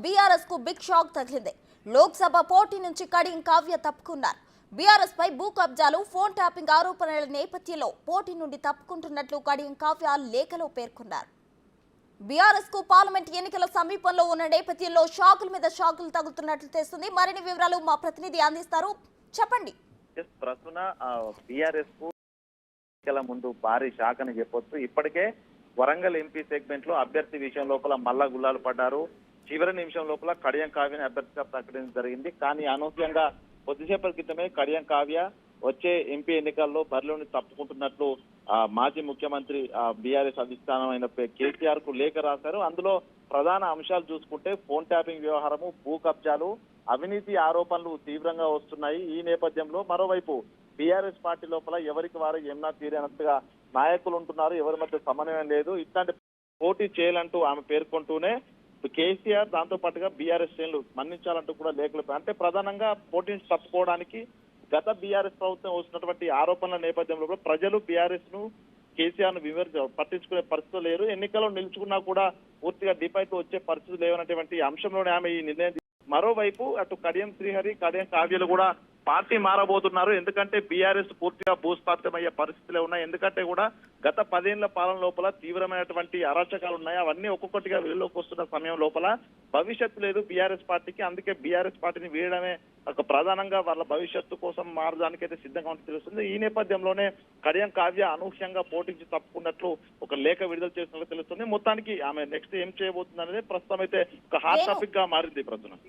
BRS కు big shock తగిలింది. లోక్సభ పోటీ నుంచి కడియం కావ్య తప్పుకున్నారు. బీఆర్ఎస్ పై భూ కబ్జాలు, ఫోన్ ట్యాపింగ్ ఆరోపణల నేపథ్యంలో పోటీ నుండి తప్పుకుంటున్నట్లు కడియం కావ్య లేఖలో పేర్కొన్నారు. బీఆర్ఎస్ కు పార్లమెంట్ ఎన్నికల సమీపంలో ఉన్న నేపథ్యంలో షాకుల మీద షాకులు తగులుతున్నట్లు తెలుస్తుంది. మరిన్ని వివరాలు మా ప్రతినిధి అందిస్తారు. చెప్పండి. ప్రస్తుత బీఆర్ఎస్ కు ఎన్నికల ముందు భారీ షాక్ అని చెప్పొచ్చు. ఇప్పటికే వరంగల్ ఎంపీ సెగ్మెంట్ లో అభ్యర్థి విషయం లోపల మల్లా గుల్లాలు పడ్డారు. చివరి నిమిషం లోపల కడియం కావ్యని అభ్యర్థిగా ప్రకటించడం జరిగింది. కానీ అనూహ్యంగా కొద్దిసేపటి క్రితమే కడియం కావ్య వచ్చే ఎంపీ ఎన్నికల్లో బరిలోని తప్పుకుంటున్నట్లు మాజీ ముఖ్యమంత్రి బీఆర్ఎస్ అధిష్టానమైన కేసీఆర్ కు లేఖ రాశారు. అందులో ప్రధాన అంశాలు చూసుకుంటే ఫోన్ ట్యాపింగ్ వ్యవహారము, భూ కబ్జాలు, అవినీతి ఆరోపణలు తీవ్రంగా వస్తున్నాయి. ఈ నేపథ్యంలో మరోవైపు బీఆర్ఎస్ పార్టీ లోపల ఎవరికి వారు ఏమన్నా తీరనట్టుగా నాయకులు ఉంటున్నారు. ఎవరి మధ్య సమన్వయం లేదు. ఇట్లాంటి పోటీ చేయాలంటూ ఆమె పేర్కొంటూనే కేసీఆర్ దాంతో పాటుగా బీఆర్ఎస్ శ్రేణులు మన్నించాలంటూ కూడా లేఖలు అంటే ప్రధానంగా పోటీని తప్పుకోవడానికి గత బీఆర్ఎస్ ప్రభుత్వం వస్తున్నటువంటి ఆరోపణల నేపథ్యంలో ప్రజలు బీఆర్ఎస్ ను కేసీఆర్ ను పట్టించుకునే పరిస్థితులు లేరు. ఎన్నికల్లో నిలుచుకున్నా కూడా పూర్తిగా డిపైకి వచ్చే పరిస్థితులు లేవన్నటువంటి అంశంలోనే ఆమె ఈ నిర్ణయం. మరోవైపు అటు కడియం శ్రీహరి, కడియం కావ్యలు కూడా పార్టీ మారబోతున్నారు. ఎందుకంటే బీఆర్ఎస్ పూర్తిగా భూస్థాపితమయ్యే పరిస్థితులే ఉన్నాయి. ఎందుకంటే కూడా గత 10 ఏళ్ల పాలన లోపల తీవ్రమైనటువంటి అరాచకాలు ఉన్నాయి. అవన్నీ ఒక్కొక్కటిగా వెలుగులోకి వస్తున్న సమయం లోపల భవిష్యత్తు లేదు బీఆర్ఎస్ పార్టీకి. అందుకే బీఆర్ఎస్ పార్టీని వీడడమే ఒక ప్రధానంగా వాళ్ళ భవిష్యత్తు కోసం మారడానికి అయితే సిద్ధంగా ఉంటే తెలుస్తుంది. ఈ నేపథ్యంలోనే కడియం కావ్య అనూహ్యంగా పోటీకి తప్పుకున్నట్లు ఒక లేఖ విడుదల చేసినట్లు తెలుస్తుంది. మొత్తానికి ఆమె నెక్స్ట్ ఏం చేయబోతుంది అనేది ప్రస్తుతం అయితే ఒక హాట్ టాపిక్ గా మారింది ప్రస్తుతం.